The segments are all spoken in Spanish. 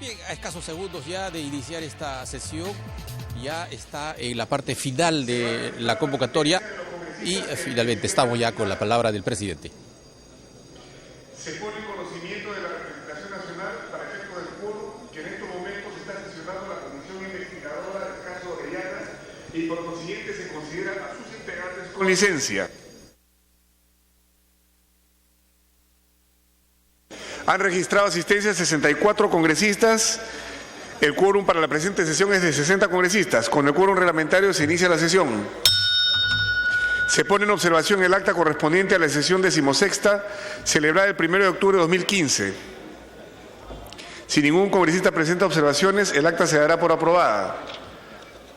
Bien, a escasos segundos ya de iniciar esta sesión, ya está en la parte final de la convocatoria y finalmente estamos ya con la palabra del presidente. Se pone en conocimiento de la representación nacional para efecto del quórum que en estos momentos está sesionando la comisión investigadora del caso Orellana y por consiguiente se considera a sus integrantes con licencia. Han registrado asistencia 64 congresistas. El quórum para la presente sesión es de 60 congresistas. Con el quórum reglamentario se inicia la sesión. Se pone en observación el acta correspondiente a la sesión 16ª, celebrada el 1 de octubre de 2015. Si ningún congresista presenta observaciones, el acta se dará por aprobada.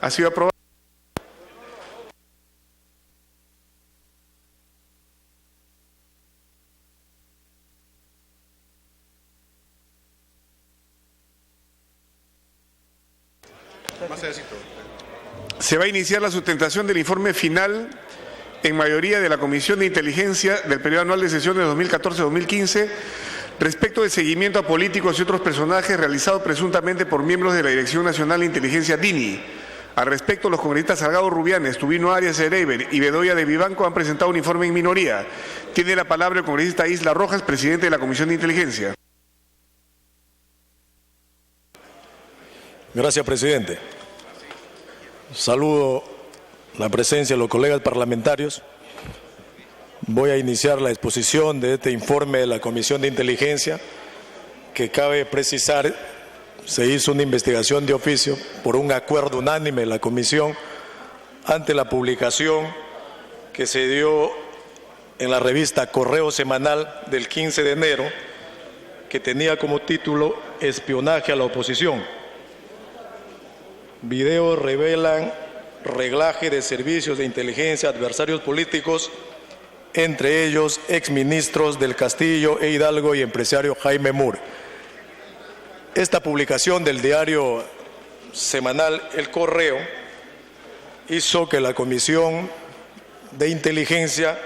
Ha sido aprobada. Se va a iniciar la sustentación del informe final en mayoría de la Comisión de Inteligencia del periodo anual de sesiones 2014-2015 respecto del seguimiento a políticos y otros personajes realizado presuntamente por miembros de la Dirección Nacional de Inteligencia DINI. Al respecto, los congresistas Salgado Rubianes, Tubino Arias Ereiber y Bedoya de Vivanco han presentado un informe en minoría. Tiene la palabra el congresista Isla Rojas, presidente de la Comisión de Inteligencia. Gracias, presidente. Saludo la presencia de los colegas parlamentarios. Voy a iniciar la exposición de este informe de la Comisión de Inteligencia, que cabe precisar, se hizo una investigación de oficio por un acuerdo unánime de la Comisión ante la publicación que se dio en la revista Correo Semanal del 15 de enero, que tenía como título Espionaje a la oposición. Videos revelan reglaje de servicios de inteligencia a adversarios políticos, entre ellos exministros del Castillo e Hidalgo y empresario Jaime Mur. Esta publicación del diario semanal El Correo hizo que la Comisión de Inteligencia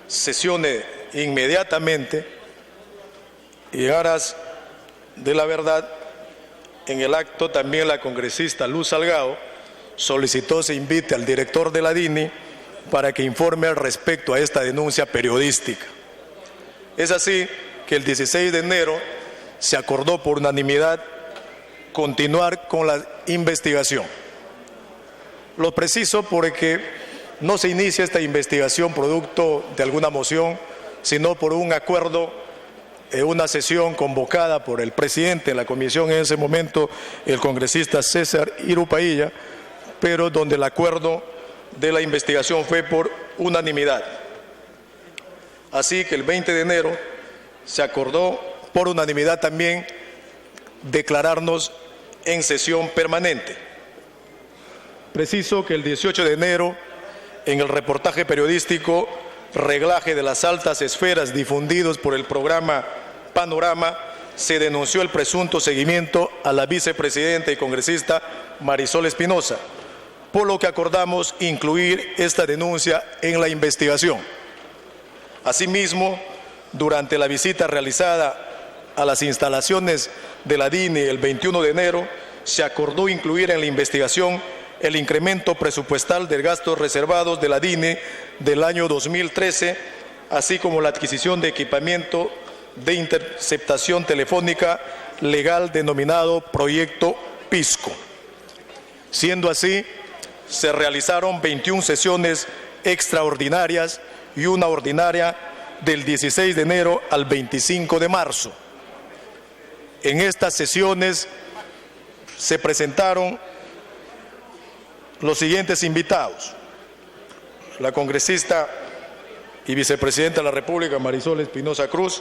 sesione inmediatamente y en aras de la verdad. En el acto también la congresista Luz Salgado solicitó se invite al director de la DINI para que informe al respecto a esta denuncia periodística. Es así que el 16 de enero se acordó por unanimidad continuar con la investigación. Lo preciso porque no se inicia esta investigación producto de alguna moción, sino por un acuerdo una sesión convocada por el presidente de la comisión en ese momento, el congresista César Irupailla, pero donde el acuerdo de la investigación fue por unanimidad. Así que el 20 de enero se acordó por unanimidad también declararnos en sesión permanente. Preciso que el 18 de enero, en el reportaje periodístico Reglaje de las altas esferas difundidos por el programa Panorama, se denunció el presunto seguimiento a la vicepresidenta y congresista Marisol Espinosa, por lo que acordamos incluir esta denuncia en la investigación. Asimismo, durante la visita realizada a las instalaciones de la DINI el 21 de enero, se acordó incluir en la investigación el incremento presupuestal de gastos reservados de la DINI del año 2013, así como la adquisición de equipamiento de interceptación telefónica legal denominado Proyecto Pisco. Siendo así, se realizaron 21 sesiones extraordinarias y una ordinaria del 16 de enero al 25 de marzo. En estas sesiones se presentaron los siguientes invitados: la congresista y vicepresidenta de la República Marisol Espinosa Cruz,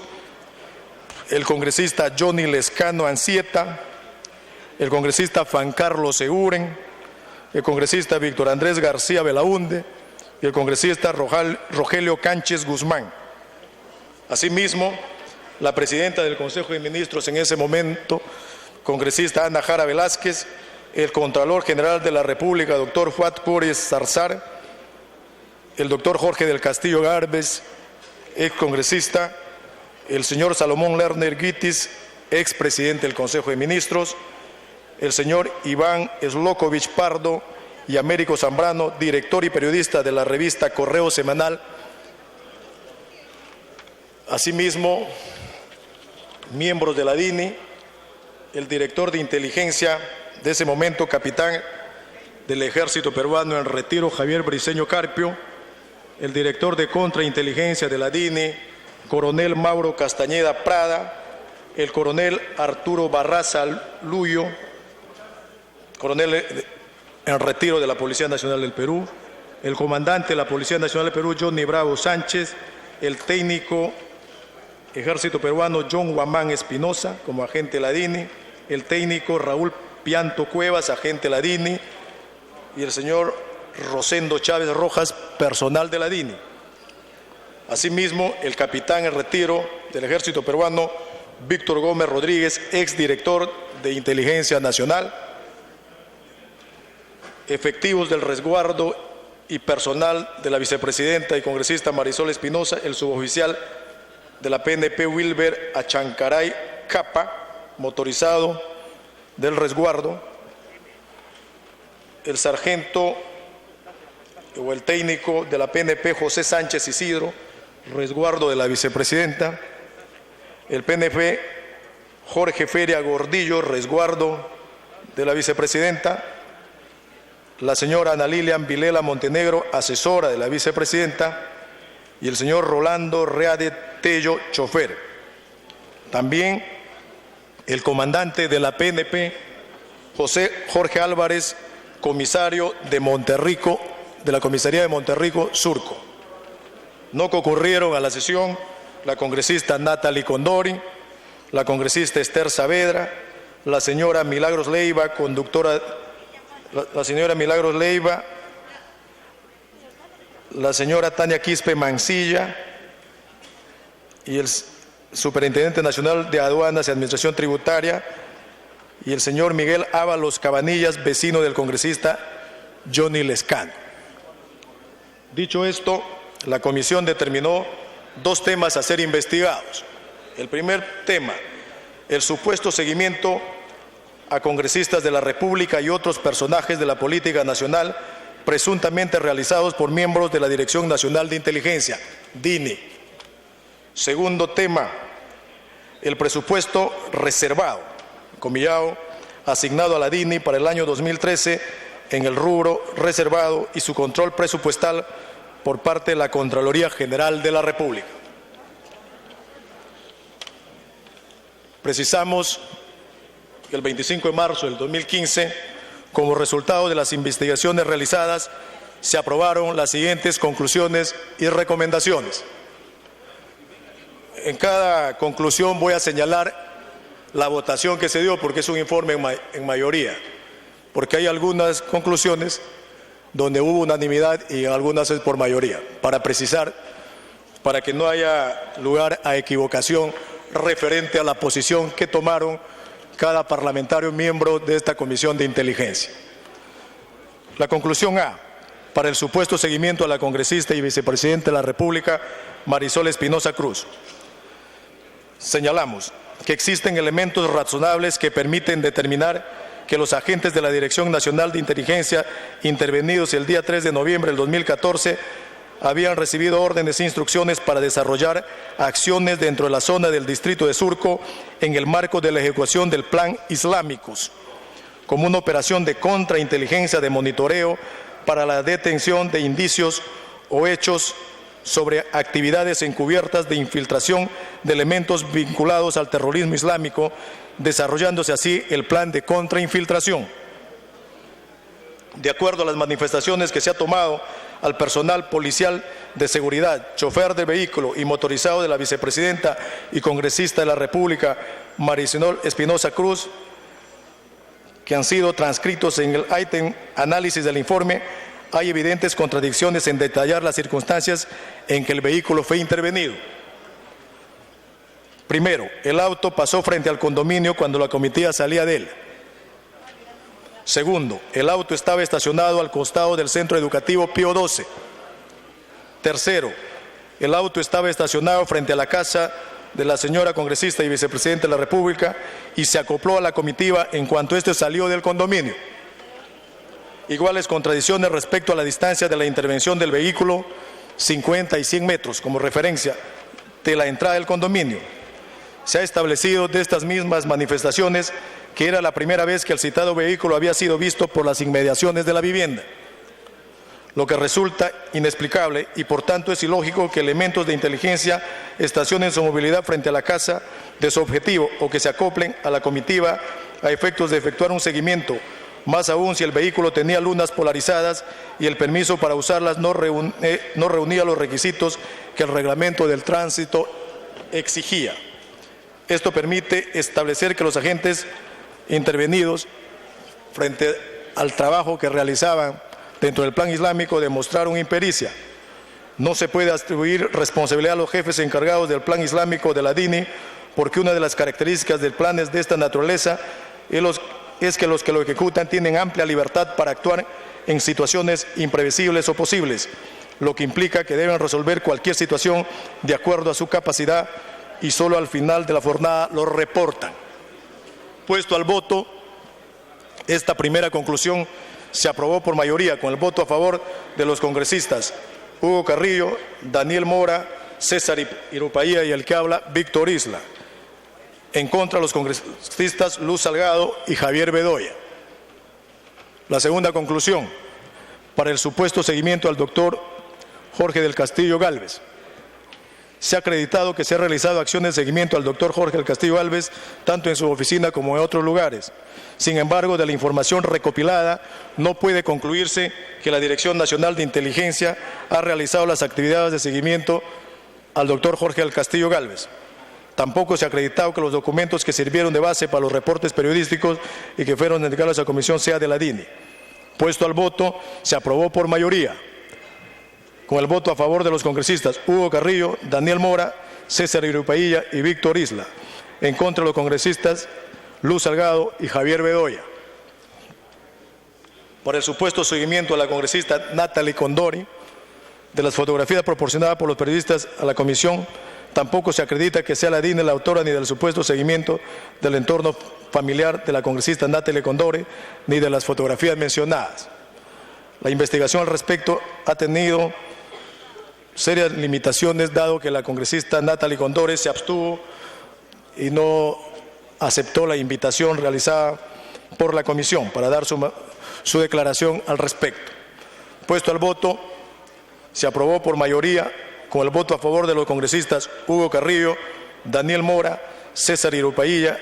el congresista Johnny Lescano Ancieta, el congresista Juan Carlos Seguren, el congresista Víctor Andrés García Belaúnde y el congresista Rogelio Cánchez Guzmán. Asimismo, la presidenta del Consejo de Ministros en ese momento, congresista Ana Jara Velázquez, el Contralor General de la República, doctor Fuad Pórez Zarzar, el doctor Jorge del Castillo Garbes, ex congresista, el señor Salomón Lerner Guitis, expresidente del Consejo de Ministros, el señor Iván Slokovich Pardo y Américo Zambrano, director y periodista de la revista Correo Semanal. Asimismo, miembros de la DINI, el director de inteligencia de ese momento, capitán del Ejército Peruano en retiro, Javier Briceño Carpio, el director de contrainteligencia de la DINI, coronel Mauro Castañeda Prada, el coronel Arturo Barraza Luyo, coronel en retiro de la Policía Nacional del Perú, el comandante de la Policía Nacional del Perú, Johnny Bravo Sánchez, el técnico Ejército Peruano John Guamán Espinosa, como agente de la DINI, el técnico Raúl Pianto Cuevas, agente de la DINI, y el señor Rosendo Chávez Rojas, personal de la DINI. Asimismo, el capitán en retiro del Ejército Peruano, Víctor Gómez Rodríguez, exdirector de Inteligencia Nacional, efectivos del resguardo y personal de la vicepresidenta y congresista Marisol Espinosa, el suboficial de la PNP Wilber Achancaray Capa, motorizado del resguardo, el sargento o el técnico de la PNP José Sánchez Isidro, resguardo de la vicepresidenta, el PNP Jorge Feria Gordillo, resguardo de la vicepresidenta, la señora Ana Lilian Vilela Montenegro, asesora de la vicepresidenta, y el señor Rolando Reade Tello, chofer. También el comandante de la PNP, José Jorge Álvarez, comisario de Monterrico, de la comisaría de Monterrico, Surco. No concurrieron a la sesión la congresista Natalie Condori, la congresista Esther Saavedra, la señora Milagros Leiva, conductora, la señora Milagros Leiva, la señora Tania Quispe Mancilla y el superintendente nacional de aduanas y administración tributaria, y el señor Miguel Ábalos Cabanillas, vecino del congresista Johnny Lescano. Dicho esto, la comisión determinó dos temas a ser investigados. El primer tema, el supuesto seguimiento a congresistas de la República y otros personajes de la política nacional presuntamente realizados por miembros de la Dirección Nacional de Inteligencia, DINI. Segundo tema, el presupuesto reservado, comillado, asignado a la DINI para el año 2013 en el rubro reservado y su control presupuestal por parte de la Contraloría General de la República. Precisamos que el 25 de marzo del 2015, como resultado de las investigaciones realizadas, se aprobaron las siguientes conclusiones y recomendaciones. En cada conclusión voy a señalar la votación que se dio, porque es un informe en mayoría, porque hay algunas conclusiones donde hubo unanimidad y algunas es por mayoría, para precisar, para que no haya lugar a equivocación referente a la posición que tomaron cada parlamentario miembro de esta Comisión de Inteligencia. La conclusión A, para el supuesto seguimiento a la congresista y vicepresidenta de la República, Marisol Espinosa Cruz. Señalamos que existen elementos razonables que permiten determinar que los agentes de la Dirección Nacional de Inteligencia intervenidos el día 3 de noviembre del 2014 habían recibido órdenes e instrucciones para desarrollar acciones dentro de la zona del distrito de Surco en el marco de la ejecución del Plan Islámicos, como una operación de contrainteligencia de monitoreo para la detención de indicios o hechos sobre actividades encubiertas de infiltración de elementos vinculados al terrorismo islámico, desarrollándose así el plan de contrainfiltración. De acuerdo a las manifestaciones que se ha tomado al personal policial de seguridad, chofer del vehículo y motorizado de la vicepresidenta y congresista de la República, Marisol Espinosa Cruz, que han sido transcritos en el ítem análisis del informe, hay evidentes contradicciones en detallar las circunstancias en que el vehículo fue intervenido. Primero, el auto pasó frente al condominio cuando la comitiva salía de él. Segundo, el auto estaba estacionado al costado del Centro Educativo Pío XII. Tercero, el auto estaba estacionado frente a la casa de la señora congresista y vicepresidenta de la República y se acopló a la comitiva en cuanto éste salió del condominio. Iguales contradicciones respecto a la distancia de la intervención del vehículo, 50 y 100 metros, como referencia de la entrada del condominio. Se ha establecido de estas mismas manifestaciones que era la primera vez que el citado vehículo había sido visto por las inmediaciones de la vivienda, lo que resulta inexplicable y por tanto es ilógico que elementos de inteligencia estacionen su movilidad frente a la casa de su objetivo o que se acoplen a la comitiva a efectos de efectuar un seguimiento, más aún si el vehículo tenía lunas polarizadas y el permiso para usarlas no reunía los requisitos que el reglamento del tránsito exigía. Esto permite establecer que los agentes intervenidos frente al trabajo que realizaban dentro del plan islámico demostraron impericia. No se puede atribuir responsabilidad a los jefes encargados del plan islámico de la DINI porque una de las características de planes de esta naturaleza es que los que lo ejecutan tienen amplia libertad para actuar en situaciones imprevisibles o posibles, lo que implica que deben resolver cualquier situación de acuerdo a su capacidad y solo al final de la jornada lo reportan. Puesto al voto, esta primera conclusión se aprobó por mayoría con el voto a favor de los congresistas Hugo Carrillo, Daniel Mora, César Irupaía y el que habla Víctor Isla. En contra los congresistas Luz Salgado y Javier Bedoya. La segunda conclusión, para el supuesto seguimiento al doctor Jorge del Castillo Gálvez. Se ha acreditado que se ha realizado acciones de seguimiento al doctor Jorge del Castillo Gálvez, tanto en su oficina como en otros lugares. Sin embargo, de la información recopilada, no puede concluirse que la Dirección Nacional de Inteligencia ha realizado las actividades de seguimiento al doctor Jorge del Castillo Gálvez. Tampoco se ha acreditado que los documentos que sirvieron de base para los reportes periodísticos y que fueron entregados a la comisión sea de la DINI. Puesto al voto, se aprobó por mayoría, con el voto a favor de los congresistas Hugo Carrillo, Daniel Mora, César Irupaía y Víctor Isla. En contra de los congresistas Luz Salgado y Javier Bedoya. Por el supuesto seguimiento a la congresista Natalie Condori de las fotografías proporcionadas por los periodistas a la comisión, tampoco se acredita que sea la DINI la autora ni del supuesto seguimiento del entorno familiar de la congresista Natalie Condori ni de las fotografías mencionadas. La investigación al respecto ha tenido serias limitaciones dado que la congresista Natalie Condori se abstuvo y no aceptó la invitación realizada por la comisión para dar su declaración al respecto. Puesto al voto, se aprobó por mayoría con el voto a favor de los congresistas Hugo Carrillo, Daniel Mora, César Irupaía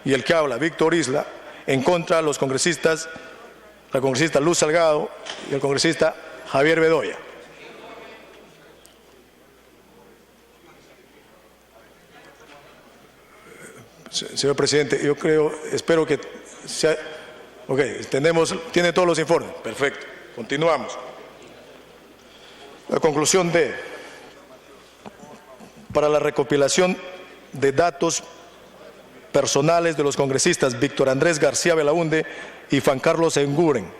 y el que habla Víctor Isla. En contra los congresistas, la congresista Luz Salgado y el congresista Javier Bedoya. Señor presidente, yo espero que sea... Ok, tiene todos los informes. Perfecto. Continuamos. La conclusión para la recopilación de datos personales de los congresistas Víctor Andrés García Belaúnde y Juan Carlos Enguren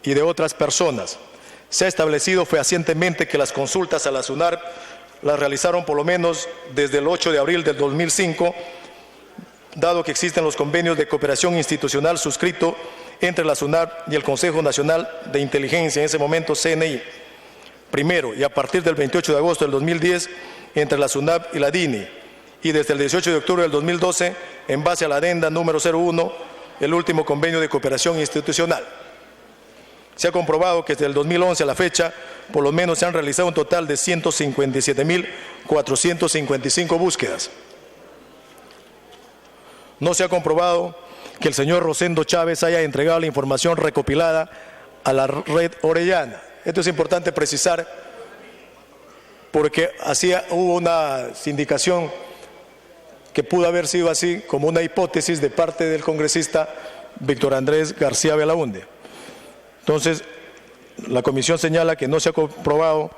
y de otras personas. Se ha establecido fehacientemente que las consultas a la SUNARP las realizaron por lo menos desde el 8 de abril del 2005, dado que existen los convenios de cooperación institucional suscritos entre la SUNARP y el Consejo Nacional de Inteligencia, en ese momento CNI. Primero, y a partir del 28 de agosto del 2010, entre la SUNARP y la DINI, y desde el 18 de octubre del 2012, en base a la adenda número 01, el último convenio de cooperación institucional. Se ha comprobado que desde el 2011 a la fecha, por lo menos se han realizado un total de 157.455 búsquedas. No se ha comprobado que el señor Rosendo Chávez haya entregado la información recopilada a la red Orellana. Esto es importante precisar porque hubo una sindicación que pudo haber sido así como una hipótesis de parte del congresista Víctor Andrés García Belaúnde. Entonces, la comisión señala que no se ha comprobado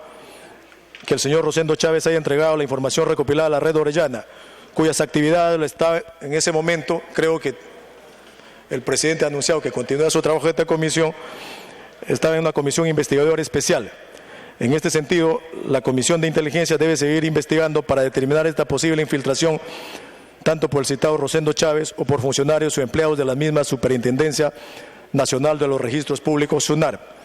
que el señor Rosendo Chávez haya entregado la información recopilada a la red Orellana, cuyas actividades estaba en ese momento, creo que el presidente ha anunciado que continúa su trabajo de esta comisión, estaba en una comisión investigadora especial. En este sentido, la Comisión de Inteligencia debe seguir investigando para determinar esta posible infiltración tanto por el citado Rosendo Chávez o por funcionarios o empleados de la misma Superintendencia Nacional de los Registros Públicos, SUNAR.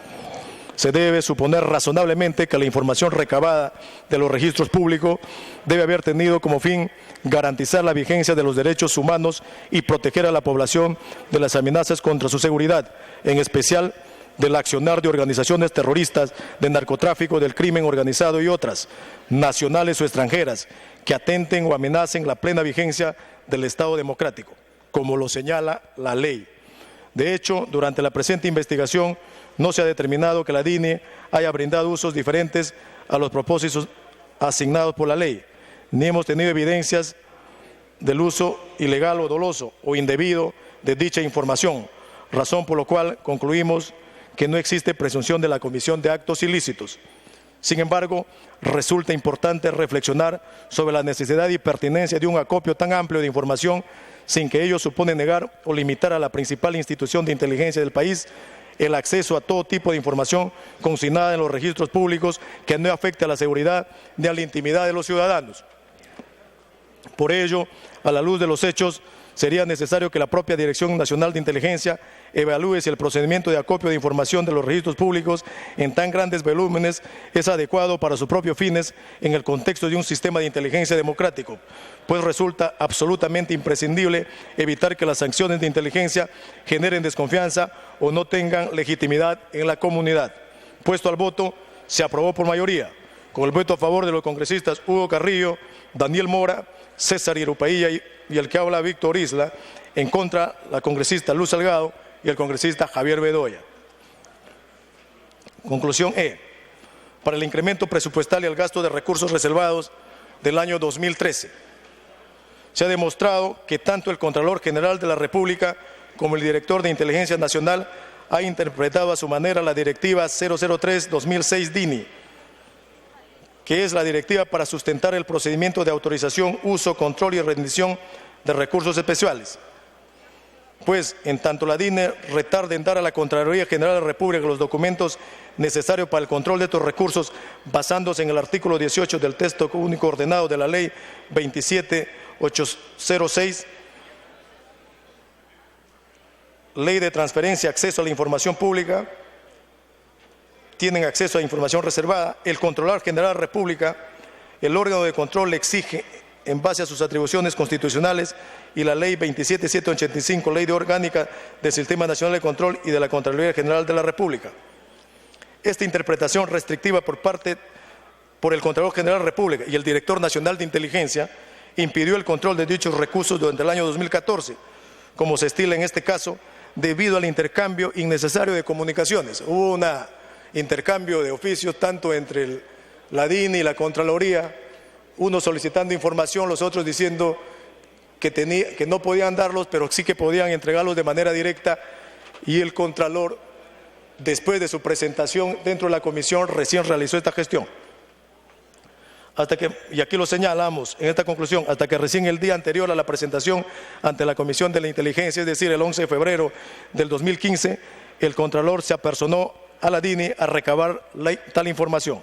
Se debe suponer razonablemente que la información recabada de los registros públicos debe haber tenido como fin garantizar la vigencia de los derechos humanos y proteger a la población de las amenazas contra su seguridad, en especial del accionar de organizaciones terroristas, de narcotráfico, del crimen organizado y otras, nacionales o extranjeras, que atenten o amenacen la plena vigencia del Estado democrático, como lo señala la ley. De hecho, durante la presente investigación no se ha determinado que la DINI haya brindado usos diferentes a los propósitos asignados por la ley, ni hemos tenido evidencias del uso ilegal o doloso o indebido de dicha información, razón por la cual concluimos que no existe presunción de la comisión de actos ilícitos. Sin embargo, resulta importante reflexionar sobre la necesidad y pertinencia de un acopio tan amplio de información sin que ello supone negar o limitar a la principal institución de inteligencia del país el acceso a todo tipo de información consignada en los registros públicos que no afecte a la seguridad ni a la intimidad de los ciudadanos. Por ello, a la luz de los hechos, sería necesario que la propia Dirección Nacional de Inteligencia evalúe si el procedimiento de acopio de información de los registros públicos en tan grandes volúmenes es adecuado para sus propios fines en el contexto de un sistema de inteligencia democrático, pues resulta absolutamente imprescindible evitar que las sanciones de inteligencia generen desconfianza o no tengan legitimidad en la comunidad. Puesto al voto, se aprobó por mayoría, con el voto a favor de los congresistas Hugo Carrillo, Daniel Mora, César Yerupailla y el que habla Víctor Isla, en contra la congresista Luz Salgado y el congresista Javier Bedoya. Conclusión E. Para el incremento presupuestal y el gasto de recursos reservados del año 2013, se ha demostrado que tanto el Contralor General de la República como el Director de Inteligencia Nacional ha interpretado a su manera la Directiva 003-2006 DINI, que es la directiva para sustentar el procedimiento de autorización, uso, control y rendición de recursos especiales. Pues, en tanto la DINE retarda en dar a la Contraloría General de la República los documentos necesarios para el control de estos recursos, basándose en el artículo 18 del texto único ordenado de la Ley 27806, Ley de Transferencia, Acceso a la Información Pública, tienen acceso a información reservada, el Contralor General de la República, el órgano de control le exige, en base a sus atribuciones constitucionales y la Ley 27785, Ley de Orgánica del Sistema Nacional de Control y de la Contraloría General de la República. Esta interpretación restrictiva por el Contralor General de la República y el Director Nacional de Inteligencia impidió el control de dichos recursos durante el año 2014, como se estila en este caso, debido al intercambio innecesario de comunicaciones. Hubo un intercambio de oficios tanto entre la DINI y la Contraloría, unos solicitando información, los otros diciendo que no podían darlos, pero sí que podían entregarlos de manera directa, y el Contralor, después de su presentación dentro de la comisión, recién realizó esta gestión. Y aquí lo señalamos en esta conclusión, hasta que recién el día anterior a la presentación ante la Comisión de la Inteligencia, es decir, el 11 de febrero del 2015, el Contralor se apersonó a la DINI a recabar tal información.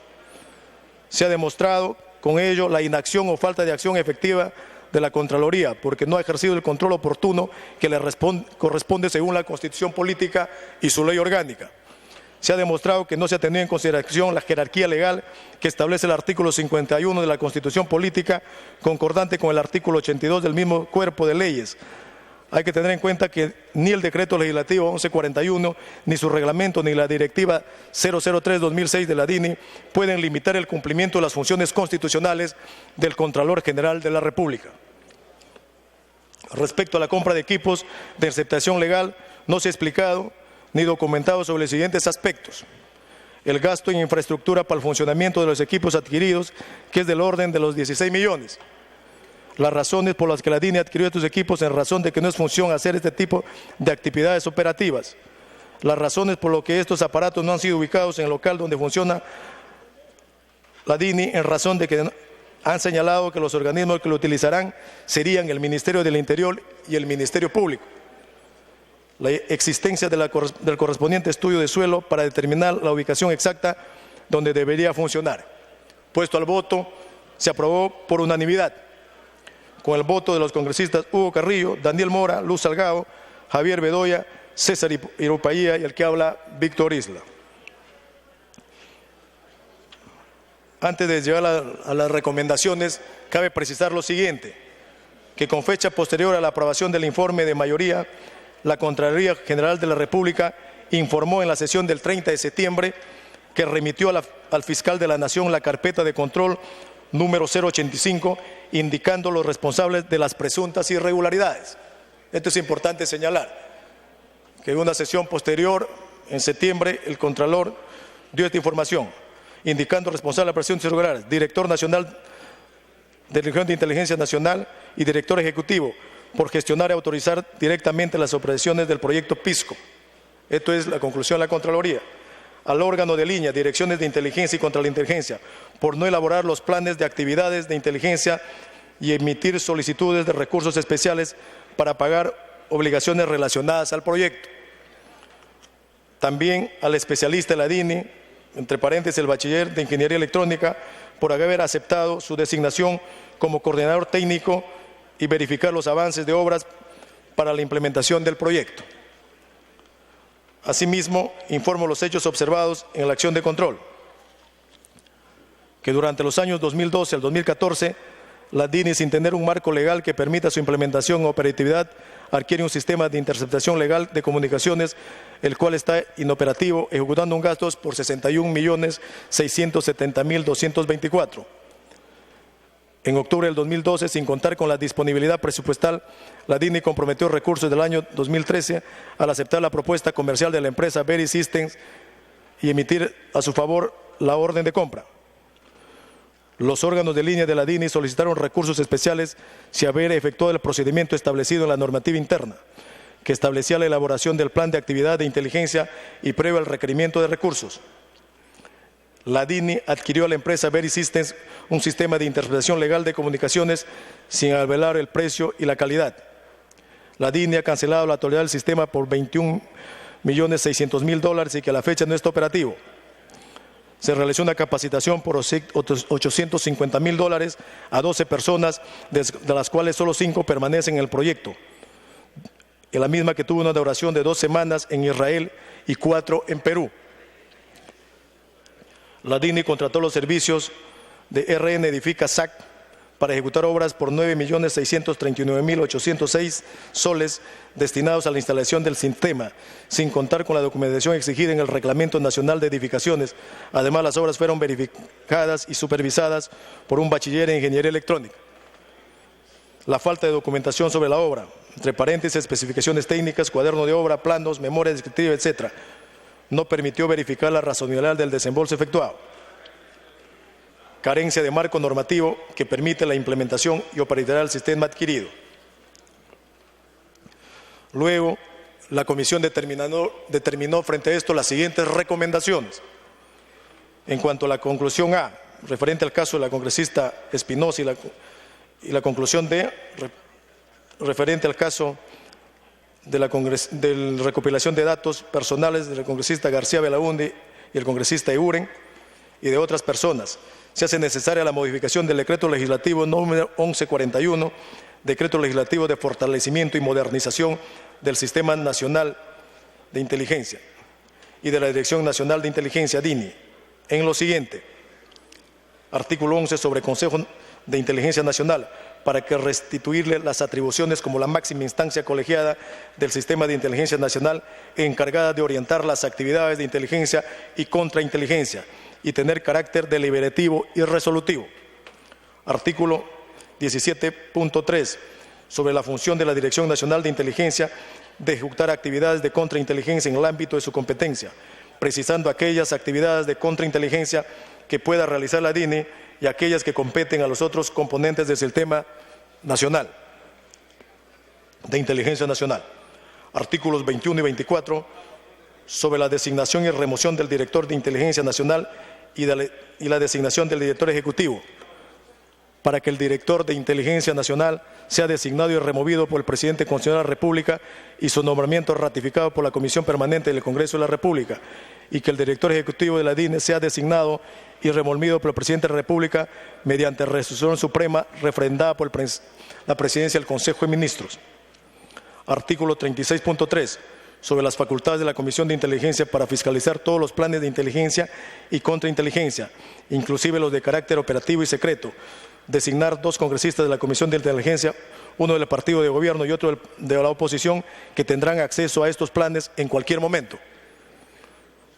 Se ha demostrado con ello la inacción o falta de acción efectiva de la Contraloría, porque no ha ejercido el control oportuno que le corresponde según la Constitución Política y su ley orgánica. Se ha demostrado que no se ha tenido en consideración la jerarquía legal que establece el artículo 51 de la Constitución Política, concordante con el artículo 82 del mismo cuerpo de leyes. Hay que tener en cuenta que ni el decreto legislativo 1141, ni su reglamento, ni la directiva 003-2006 de la DINI pueden limitar el cumplimiento de las funciones constitucionales del Contralor General de la República. Respecto a la compra de equipos de interceptación legal, no se ha explicado ni documentado sobre los siguientes aspectos: el gasto en infraestructura para el funcionamiento de los equipos adquiridos, que es del orden de los 16 millones. Las razones por las que la DINI adquirió estos equipos en razón de que no es función hacer este tipo de actividades operativas. Las razones por las que estos aparatos no han sido ubicados en el local donde funciona la DINI, en razón de que han señalado que los organismos que lo utilizarán serían el Ministerio del Interior y el Ministerio Público. La existencia del correspondiente estudio de suelo para determinar la ubicación exacta donde debería funcionar. Puesto al voto, se aprobó por unanimidad, con el voto de los congresistas Hugo Carrillo, Daniel Mora, Luz Salgado, Javier Bedoya, César Irupaía y el que habla, Víctor Isla. Antes de llegar a las recomendaciones, cabe precisar lo siguiente, que con fecha posterior a la aprobación del informe de mayoría, la Contraloría General de la República informó en la sesión del 30 de septiembre que remitió al fiscal de la Nación la carpeta de control número 085, indicando los responsables de las presuntas irregularidades. Esto es importante señalar, que en una sesión posterior, en septiembre, el Contralor dio esta información, indicando responsable de las presuntas irregularidades, director nacional de la Dirección de Inteligencia Nacional y director ejecutivo, por gestionar y autorizar directamente las operaciones del proyecto PISCO. Esto es la conclusión de la Contraloría. Al órgano de línea, direcciones de inteligencia y contrainteligencia, por no elaborar los planes de actividades de inteligencia y emitir solicitudes de recursos especiales para pagar obligaciones relacionadas al proyecto. También al especialista de la DINI, entre paréntesis el bachiller de Ingeniería Electrónica, por haber aceptado su designación como coordinador técnico y verificar los avances de obras para la implementación del proyecto. Asimismo, informo los hechos observados en la acción de control, que durante los años 2012 al 2014, la DINI, sin tener un marco legal que permita su implementación o operatividad, adquiere un sistema de interceptación legal de comunicaciones, el cual está inoperativo, ejecutando un gasto por 61.670.224. En octubre del 2012, sin contar con la disponibilidad presupuestal, la DINI comprometió recursos del año 2013 al aceptar la propuesta comercial de la empresa Very Systems y emitir a su favor la orden de compra. Los órganos de línea de la DINI solicitaron recursos especiales si haber efectuado el procedimiento establecido en la normativa interna, que establecía la elaboración del plan de actividad de inteligencia y previo al requerimiento de recursos. La DINI adquirió a la empresa Very Systems un sistema de interpretación legal de comunicaciones sin alvelar el precio y la calidad. La DINI ha cancelado la totalidad del sistema por $21.600.000 y que a la fecha no está operativo. Se realizó una capacitación por $850.000 a 12 personas, de las cuales solo 5 permanecen en el proyecto. En la misma que tuvo una duración de 2 semanas en Israel y 4 en Perú. La DINI contrató los servicios de RN Edifica SAC para ejecutar obras por 9.639.806 soles destinados a la instalación del sistema, sin contar con la documentación exigida en el Reglamento Nacional de Edificaciones. Además, las obras fueron verificadas y supervisadas por un bachiller en Ingeniería Electrónica. La falta de documentación sobre la obra, entre paréntesis, especificaciones técnicas, cuaderno de obra, planos, memoria descriptiva, etc., no permitió verificar la razonabilidad del desembolso efectuado. Carencia de marco normativo que permite la implementación y operatividad del sistema adquirido. Luego, la comisión determinó frente a esto las siguientes recomendaciones. En cuanto a la conclusión A, referente al caso de la congresista Espinosa y la conclusión D, referente al caso de la recopilación de datos personales del congresista García Belaúnde y el congresista Euren y de otras personas, se hace necesaria la modificación del decreto legislativo número 1141, decreto legislativo de fortalecimiento y modernización del Sistema Nacional de Inteligencia y de la Dirección Nacional de Inteligencia, DINI, en lo siguiente. Artículo 11 sobre Consejo de Inteligencia Nacional, para que restituirle las atribuciones como la máxima instancia colegiada del Sistema de Inteligencia Nacional encargada de orientar las actividades de inteligencia y contrainteligencia y tener carácter deliberativo y resolutivo. Artículo 17.3 sobre la función de la Dirección Nacional de Inteligencia de ejecutar actividades de contrainteligencia en el ámbito de su competencia, precisando aquellas actividades de contrainteligencia que pueda realizar la DINI y aquellas que competen a los otros componentes del Sistema Nacional de Inteligencia Nacional. Artículos 21 y 24 sobre la designación y remoción del director de Inteligencia Nacional y la designación del director ejecutivo, para que el director de Inteligencia Nacional sea designado y removido por el presidente constitucional de la República y su nombramiento ratificado por la Comisión Permanente del Congreso de la República, y que el director ejecutivo de la DINE sea designado y remolvido por el presidente de la República mediante resolución suprema refrendada por la presidencia del Consejo de Ministros. Artículo 36.3. Sobre las facultades de la Comisión de Inteligencia para fiscalizar todos los planes de inteligencia y contrainteligencia, inclusive los de carácter operativo y secreto. Designar 2 congresistas de la Comisión de Inteligencia, uno del partido de gobierno y otro de la oposición, que tendrán acceso a estos planes en cualquier momento.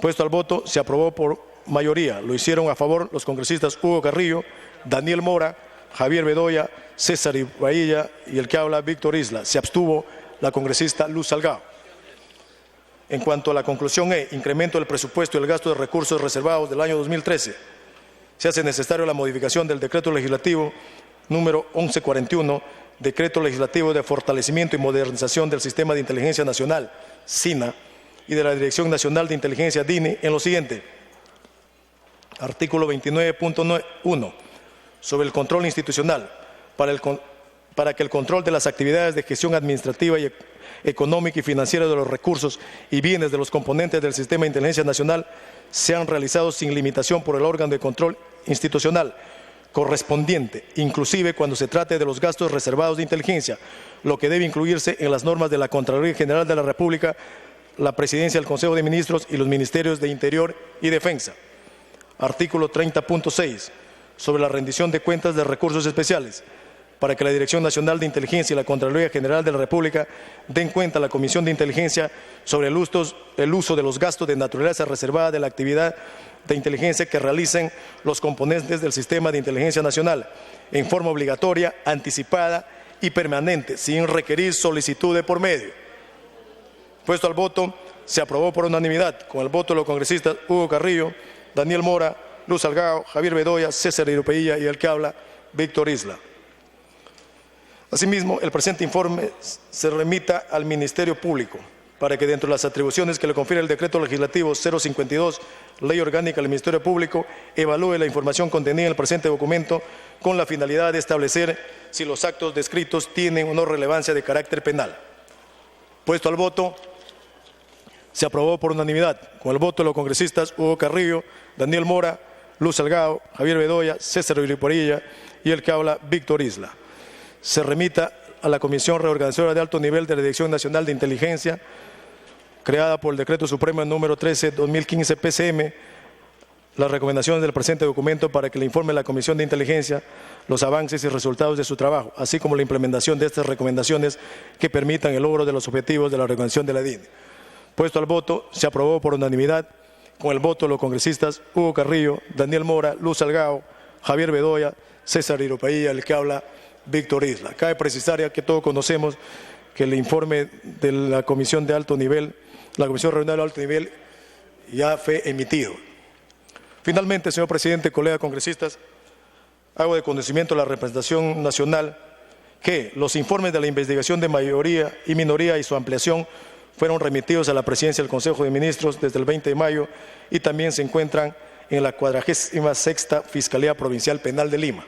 Puesto al voto, se aprobó por mayoría. Lo hicieron a favor los congresistas Hugo Carrillo, Daniel Mora, Javier Bedoya, César Ibailla y el que habla Víctor Isla. Se abstuvo la congresista Luz Salgado. En cuanto a la conclusión E, incremento del presupuesto y el gasto de recursos reservados del año 2013, se hace necesario la modificación del decreto legislativo número 1141, decreto legislativo de fortalecimiento y modernización del Sistema de Inteligencia Nacional, SINA, y de la Dirección Nacional de Inteligencia, DINI, en lo siguiente. Artículo 29.1. Sobre el control institucional, para que el control de las actividades de gestión administrativa y económica y financiera de los recursos y bienes de los componentes del Sistema de Inteligencia Nacional sean realizados sin limitación por el órgano de control institucional correspondiente, inclusive cuando se trate de los gastos reservados de inteligencia, lo que debe incluirse en las normas de la Contraloría General de la República, la Presidencia del Consejo de Ministros y los Ministerios de Interior y Defensa. Artículo 30.6. Sobre la rendición de cuentas de recursos especiales, para que la Dirección Nacional de Inteligencia y la Contraloría General de la República den cuenta a la Comisión de Inteligencia sobre el uso de los gastos de naturaleza reservada de la actividad de inteligencia que realicen los componentes del Sistema de Inteligencia Nacional en forma obligatoria, anticipada y permanente, sin requerir solicitud de por medio. Puesto al voto, se aprobó por unanimidad, con el voto de los congresistas Hugo Carrillo, Daniel Mora, Luz Salgado, Javier Bedoya, César Ibailla y el que habla Víctor Isla. Asimismo, el presente informe se remita al Ministerio Público para que, dentro de las atribuciones que le confiere el Decreto Legislativo 052, Ley Orgánica del Ministerio Público, evalúe la información contenida en el presente documento con la finalidad de establecer si los actos descritos tienen o no relevancia de carácter penal. Puesto al voto, se aprobó por unanimidad, con el voto de los congresistas Hugo Carrillo, Daniel Mora, Luz Salgado, Javier Bedoya, César Ibailla y el que habla Víctor Isla. Se remita a la Comisión Reorganizadora de Alto Nivel de la Dirección Nacional de Inteligencia, creada por el Decreto Supremo número 13/2015 PCM, las recomendaciones del presente documento para que le informe a la Comisión de Inteligencia los avances y resultados de su trabajo, así como la implementación de estas recomendaciones que permitan el logro de los objetivos de la organización de la DINE. Puesto al voto, se aprobó por unanimidad, con el voto de los congresistas Hugo Carrillo, Daniel Mora, Luz Salgado, Javier Bedoya, César Ibailla, el que habla Víctor Isla. Cabe precisar, ya que todos conocemos, que el informe de la Comisión de Alto Nivel, la Comisión Regional de Alto Nivel, ya fue emitido. Finalmente, señor presidente, colegas congresistas, hago de conocimiento a la representación nacional que los informes de la investigación de mayoría y minoría y su ampliación fueron remitidos a la Presidencia del Consejo de Ministros desde el 20 de mayo y también se encuentran en la 46ª Fiscalía Provincial Penal de Lima.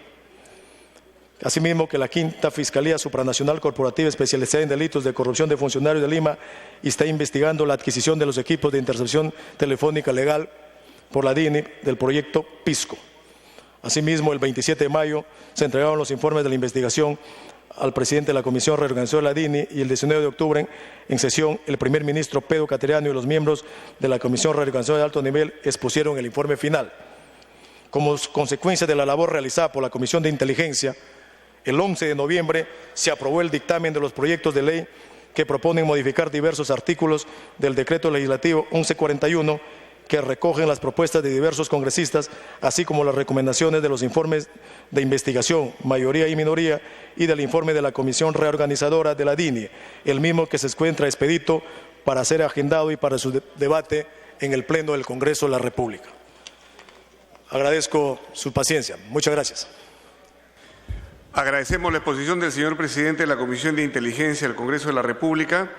Asimismo, que la 5ª Fiscalía Supranacional Corporativa Especializada en Delitos de Corrupción de Funcionarios de Lima está investigando la adquisición de los equipos de intercepción telefónica legal por la DINI del proyecto Pisco. Asimismo, el 27 de mayo se entregaron los informes de la investigación al presidente de la Comisión Reorganizadora de la DINI y el 19 de octubre, en sesión, el primer ministro Pedro Cateriano y los miembros de la Comisión Reorganizadora de Alto Nivel expusieron el informe final. Como consecuencia de la labor realizada por la Comisión de Inteligencia, el 11 de noviembre se aprobó el dictamen de los proyectos de ley que proponen modificar diversos artículos del Decreto Legislativo 1141 que recogen las propuestas de diversos congresistas, así como las recomendaciones de los informes de investigación, mayoría y minoría, y del informe de la Comisión Reorganizadora de la DINI, el mismo que se encuentra expedito para ser agendado y para su debate en el Pleno del Congreso de la República. Agradezco su paciencia. Muchas gracias. Agradecemos la exposición del señor presidente de la Comisión de Inteligencia del Congreso de la República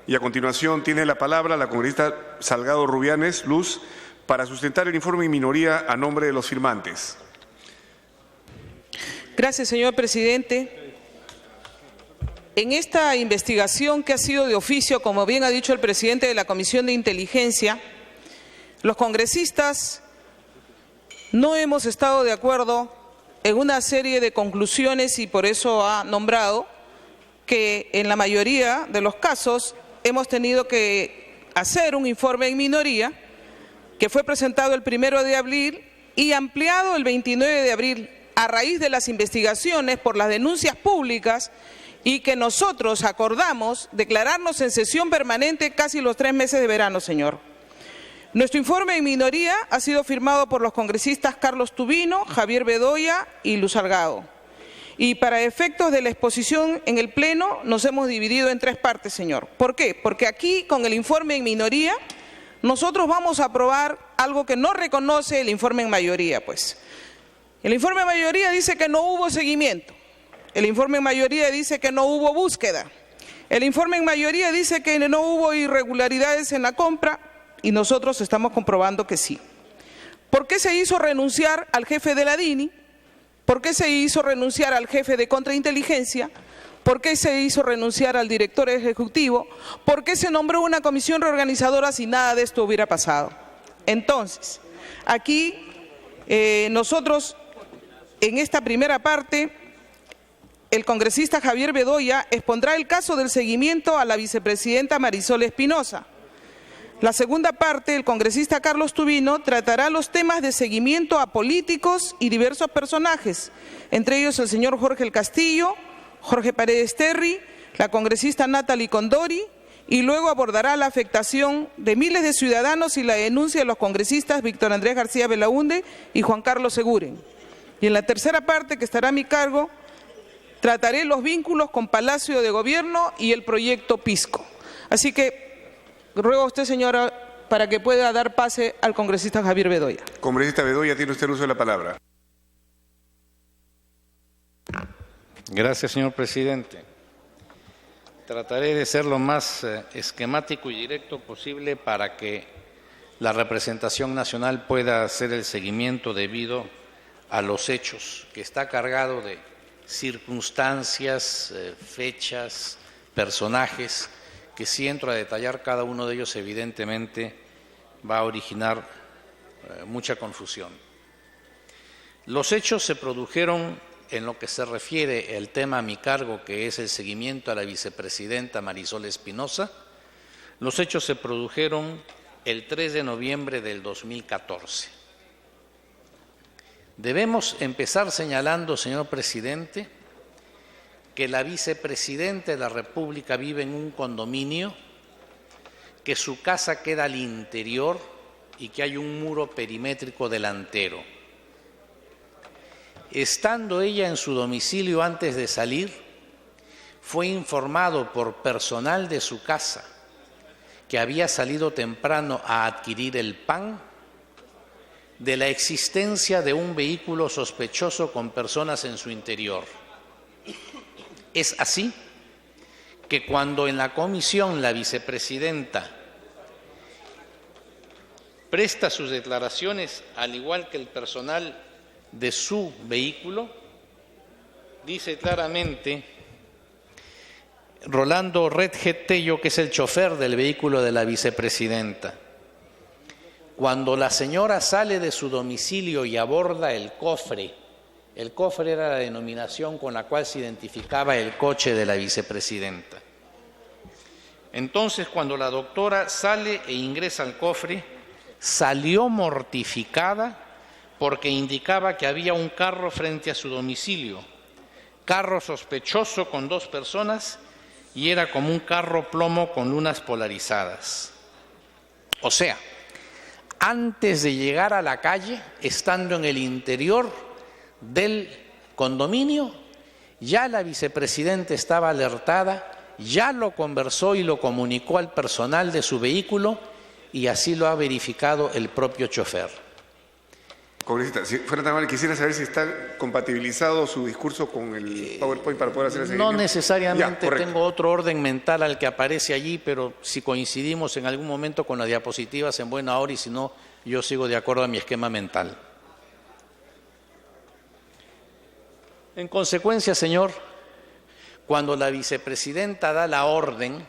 y a continuación tiene la palabra la congresista Salgado Rubianes, Luz, para sustentar el informe en minoría a nombre de los firmantes. Gracias, señor presidente. En esta investigación que ha sido de oficio, como bien ha dicho el presidente de la Comisión de Inteligencia, los congresistas no hemos estado de acuerdo en una serie de conclusiones y por eso ha nombrado que en la mayoría de los casos hemos tenido que hacer un informe en minoría que fue presentado el 1 de abril y ampliado el 29 de abril a raíz de las investigaciones por las denuncias públicas y que nosotros acordamos declararnos en sesión permanente casi los 3 meses de verano, señor. Nuestro informe en minoría ha sido firmado por los congresistas Carlos Tubino, Javier Bedoya y Luz Salgado. Y para efectos de la exposición en el Pleno nos hemos dividido en 3 partes, señor. ¿Por qué? Porque aquí, con el informe en minoría, nosotros vamos a aprobar algo que no reconoce el informe en mayoría, pues. El informe en mayoría dice que no hubo seguimiento. El informe en mayoría dice que no hubo búsqueda. El informe en mayoría dice que no hubo irregularidades en la compra y nosotros estamos comprobando que sí. ¿Por qué se hizo renunciar al jefe de la DINI? ¿Por qué se hizo renunciar al jefe de contrainteligencia? ¿Por qué se hizo renunciar al director ejecutivo? ¿Por qué se nombró una comisión reorganizadora si nada de esto hubiera pasado? Entonces, aquí nosotros, en esta primera parte, el congresista Javier Bedoya expondrá el caso del seguimiento a la vicepresidenta Marisol Espinosa. La segunda parte, el congresista Carlos Tubino tratará los temas de seguimiento a políticos y diversos personajes, entre ellos el señor Jorge El Castillo, Jorge Paredes Terry, la congresista Natalie Condori, y luego abordará la afectación de miles de ciudadanos y la denuncia de los congresistas Víctor Andrés García Belaúnde y Juan Carlos Seguren. Y en la tercera parte, que estará a mi cargo, trataré los vínculos con Palacio de Gobierno y el proyecto Pisco. Así que ruego a usted, señora, para que pueda dar pase al congresista Javier Bedoya. Congresista Bedoya, tiene usted el uso de la palabra. Gracias, señor presidente. Trataré de ser lo más esquemático y directo posible para que la representación nacional pueda hacer el seguimiento debido a los hechos, que está cargado de circunstancias, fechas, personajes, que si entro a detallar cada uno de ellos evidentemente va a originar mucha confusión. Los hechos se produjeron en lo que se refiere el tema a mi cargo, que es el seguimiento a la vicepresidenta Marisol Espinosa. Los hechos se produjeron el 3 de noviembre del 2014. Debemos empezar señalando, señor presidente, que la vicepresidenta de la República vive en un condominio, que su casa queda al interior y que hay un muro perimétrico delantero. Estando ella en su domicilio antes de salir, fue informado por personal de su casa que había salido temprano a adquirir el pan, de la existencia de un vehículo sospechoso con personas en su interior. Es así que cuando en la comisión la vicepresidenta presta sus declaraciones, al igual que el personal de su vehículo, dice claramente Rolando Redget Tello, que es el chofer del vehículo de la vicepresidenta: cuando la señora sale de su domicilio y aborda el cofre era la denominación con la cual se identificaba el coche de la vicepresidenta. Entonces, cuando la doctora sale e ingresa al cofre, salió mortificada porque indicaba que había un carro frente a su domicilio, carro sospechoso con 2 personas, y era como un carro plomo con lunas polarizadas. O sea, antes de llegar a la calle, estando en el interior del condominio, ya la vicepresidenta estaba alertada, ya lo conversó y lo comunicó al personal de su vehículo, y así lo ha verificado el propio chofer. Congresista, si fuera tan amable, quisiera saber si está compatibilizado su discurso con el PowerPoint para poder hacer el seguimiento. No necesariamente, ya, tengo otro orden mental al que aparece allí, pero si coincidimos en algún momento con las diapositivas, en buena hora, y si no, yo sigo de acuerdo a mi esquema mental. En consecuencia, señor, cuando la vicepresidenta da la orden,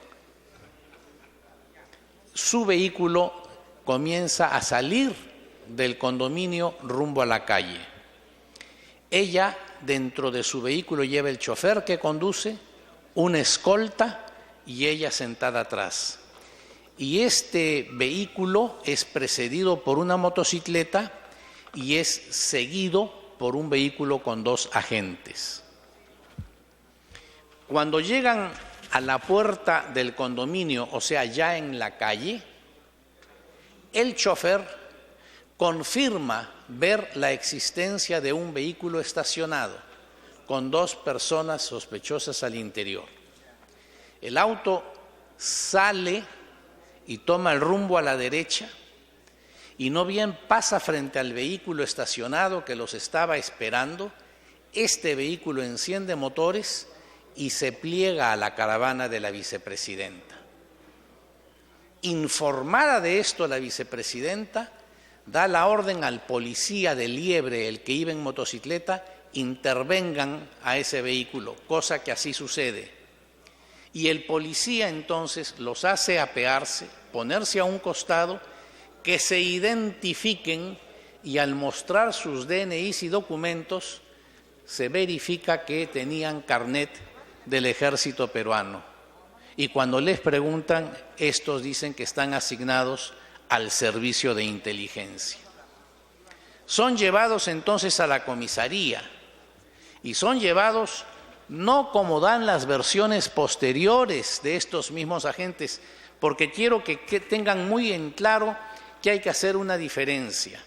su vehículo comienza a salir del condominio rumbo a la calle. Ella, dentro de su vehículo, lleva el chofer que conduce, una escolta y ella sentada atrás. Y este vehículo es precedido por una motocicleta y es seguido por un vehículo con 2 agentes. Cuando llegan a la puerta del condominio, o sea, ya en la calle, el chofer confirma ver la existencia de un vehículo estacionado con 2 personas sospechosas al interior. El auto sale y toma el rumbo a la derecha y no bien pasa frente al vehículo estacionado que los estaba esperando, este vehículo enciende motores y se pliega a la caravana de la vicepresidenta. Informada de esto la vicepresidenta, da la orden al policía de Liebre, el que iba en motocicleta, intervengan a ese vehículo, cosa que así sucede. Y el policía entonces los hace apearse, ponerse a un costado, que se identifiquen y al mostrar sus DNIs y documentos se verifica que tenían carnet del ejército peruano. Y cuando les preguntan, estos dicen que están asignados al servicio de inteligencia. Son llevados entonces a la comisaría y son llevados no como dan las versiones posteriores de estos mismos agentes, porque quiero que tengan muy en claro que hay que hacer una diferencia.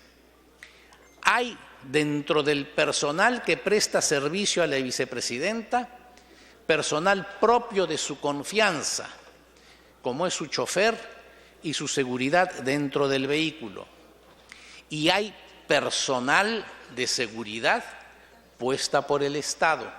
Hay dentro del personal que presta servicio a la vicepresidenta, personal propio de su confianza, como es su chofer y su seguridad dentro del vehículo. Y hay personal de seguridad puesta por el Estado,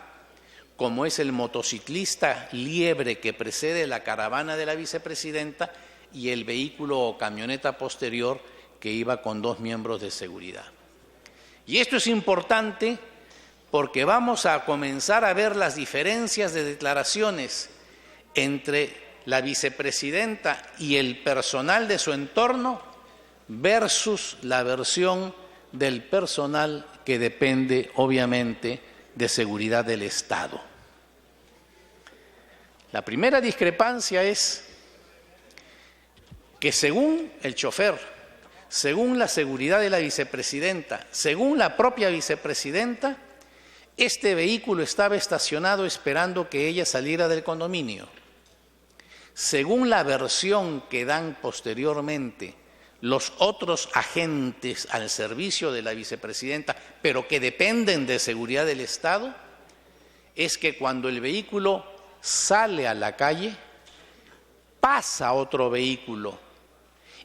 como es el motociclista Liebre que precede la caravana de la vicepresidenta y el vehículo o camioneta posterior que iba con 2 miembros de seguridad. Y esto es importante porque vamos a comenzar a ver las diferencias de declaraciones entre la vicepresidenta y el personal de su entorno versus la versión del personal que depende, obviamente, de seguridad del Estado. La primera discrepancia es que según el chofer, según la seguridad de la vicepresidenta, según la propia vicepresidenta, este vehículo estaba estacionado esperando que ella saliera del condominio. Según la versión que dan posteriormente los otros agentes al servicio de la vicepresidenta, pero que dependen de seguridad del Estado, es que cuando el vehículo sale a la calle, pasa otro vehículo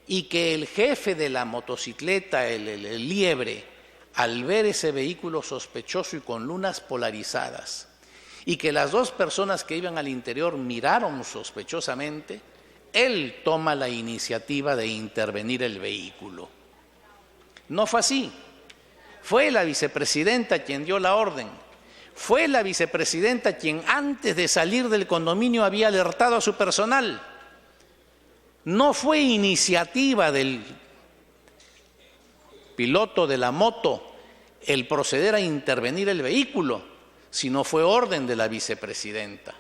y que el jefe de la motocicleta, el Liebre, al ver ese vehículo sospechoso y con lunas polarizadas, y que las 2 personas que iban al interior miraron sospechosamente, él toma la iniciativa de intervenir el vehículo. No fue así. Fue la vicepresidenta quien dio la orden. Fue la vicepresidenta quien antes de salir del condominio había alertado a su personal. No fue iniciativa del piloto de la moto el proceder a intervenir el vehículo, sino fue orden de la vicepresidenta.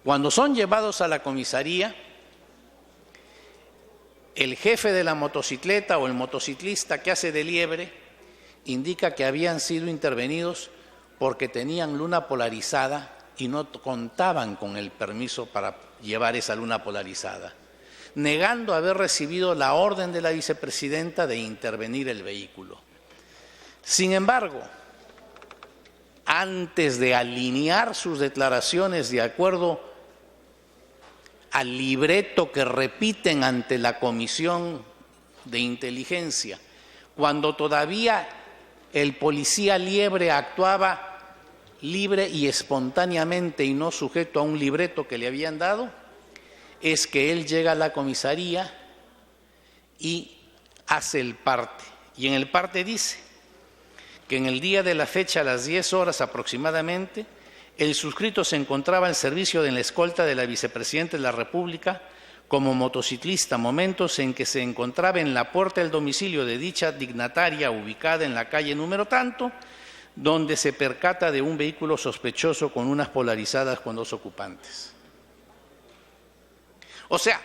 Cuando son llevados a la comisaría, el jefe de la motocicleta o el motociclista que hace de Liebre indica que habían sido intervenidos porque tenían luna polarizada y no contaban con el permiso para llevar esa luna polarizada, negando haber recibido la orden de la vicepresidenta de intervenir el vehículo. Sin embargo, antes de alinear sus declaraciones de acuerdo al libreto que repiten ante la Comisión de Inteligencia, cuando todavía el policía Liebre actuaba libre y espontáneamente y no sujeto a un libreto que le habían dado, es que él llega a la comisaría y hace el parte. Y en el parte dice que en el día de la fecha, a las 10 horas aproximadamente, el suscrito se encontraba al servicio de la escolta de la vicepresidenta de la República como motociclista momentos en que se encontraba en la puerta del domicilio de dicha dignataria ubicada en la calle número tanto, donde se percata de un vehículo sospechoso con unas polarizadas con 2 ocupantes. O sea,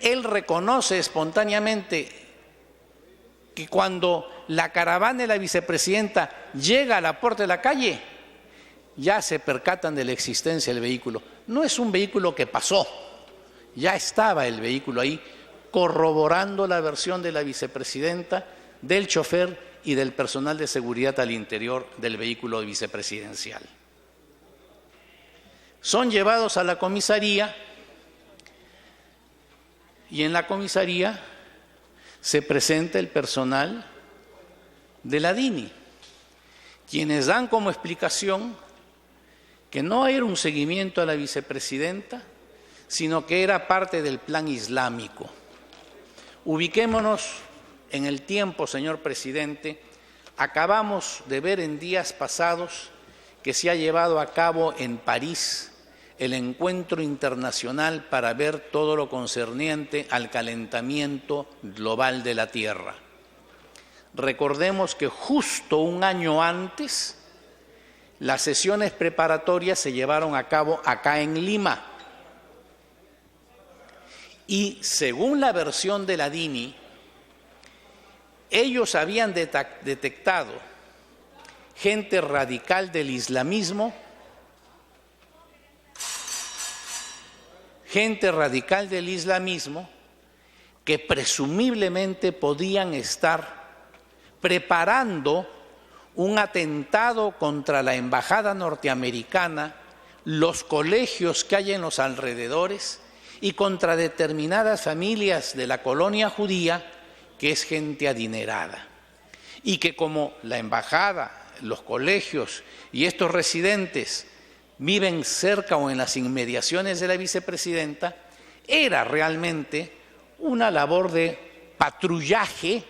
él reconoce espontáneamente que cuando la caravana de la vicepresidenta llega a la puerta de la calle, ya se percatan de la existencia del vehículo. No es un vehículo que pasó, ya estaba el vehículo ahí, corroborando la versión de la vicepresidenta, del chofer y del personal de seguridad al interior del vehículo vicepresidencial. Son llevados a la comisaría y en la comisaría se presenta el personal de la DINI, quienes dan como explicación que no era un seguimiento a la vicepresidenta, sino que era parte del plan islámico. Ubiquémonos en el tiempo, señor presidente. Acabamos de ver en días pasados que se ha llevado a cabo en París el encuentro internacional para ver todo lo concerniente al calentamiento global de la Tierra. Recordemos que justo un año antes, las sesiones preparatorias se llevaron a cabo acá en Lima. Y según la versión de la DINI, ellos habían detectado gente radical del islamismo, que presumiblemente podían estar preparando un atentado contra la embajada norteamericana, los colegios que hay en los alrededores y contra determinadas familias de la colonia judía, que es gente adinerada. Y que como la embajada, los colegios y estos residentes viven cerca o en las inmediaciones de la vicepresidenta, era realmente una labor de patrullaje,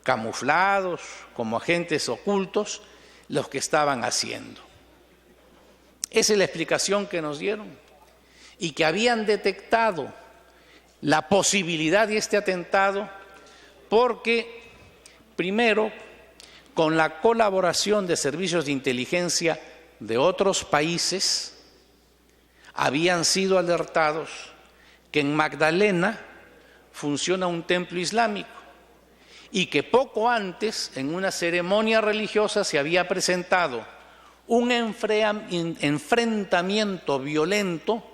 camuflados como agentes ocultos, los que estaban haciendo. Esa es la explicación que nos dieron, y que habían detectado la posibilidad de este atentado porque, primero, con la colaboración de servicios de inteligencia de otros países, habían sido alertados que en Magdalena funciona un templo islámico y que poco antes, en una ceremonia religiosa, se había presentado un enfrentamiento violento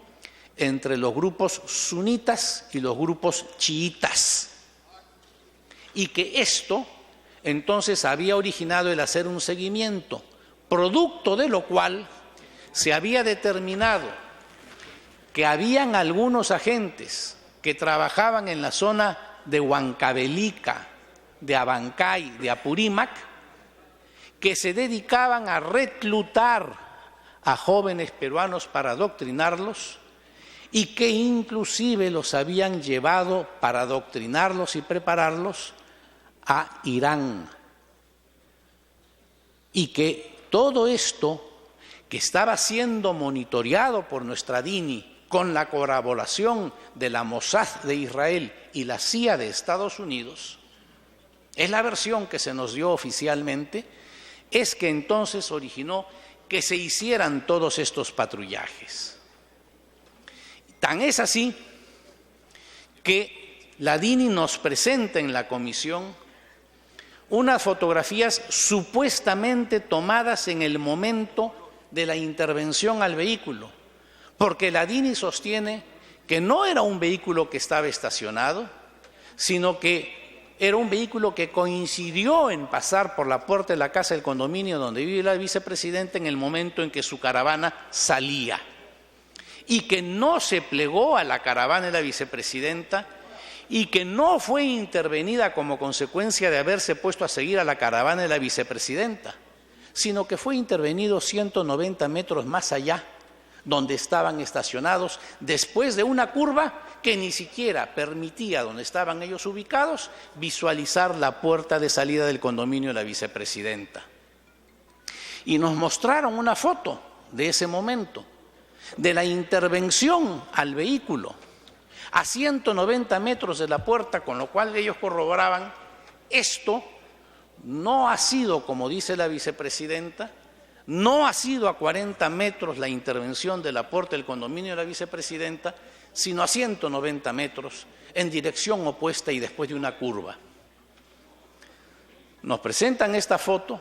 entre los grupos sunitas y los grupos chiitas, y que esto entonces había originado el hacer un seguimiento, producto de lo cual se había determinado que habían algunos agentes que trabajaban en la zona de Huancavelica, de Abancay, de Apurímac, que se dedicaban a reclutar a jóvenes peruanos para adoctrinarlos y que inclusive los habían llevado para adoctrinarlos y prepararlos a Irán. Y que todo esto, que estaba siendo monitoreado por nuestra DINI con la colaboración de la Mossad de Israel y la CIA de Estados Unidos, es la versión que se nos dio oficialmente, es que entonces originó que se hicieran todos estos patrullajes. Tan es así que la DINI nos presenta en la comisión unas fotografías supuestamente tomadas en el momento de la intervención al vehículo, porque la DINI sostiene que no era un vehículo que estaba estacionado, sino que era un vehículo que coincidió en pasar por la puerta de la casa del condominio donde vive la vicepresidenta en el momento en que su caravana salía, y que no se plegó a la caravana de la vicepresidenta y que no fue intervenida como consecuencia de haberse puesto a seguir a la caravana de la vicepresidenta, sino que fue intervenido 190 metros más allá, donde estaban estacionados, después de una curva que ni siquiera permitía, donde estaban ellos ubicados, visualizar la puerta de salida del condominio de la vicepresidenta. Y nos mostraron una foto de ese momento, de la intervención al vehículo, a 190 metros de la puerta, con lo cual ellos corroboraban, esto no ha sido, como dice la vicepresidenta, no ha sido a 40 metros la intervención de la puerta del condominio de la vicepresidenta, sino a 190 metros en dirección opuesta y después de una curva. Nos presentan esta foto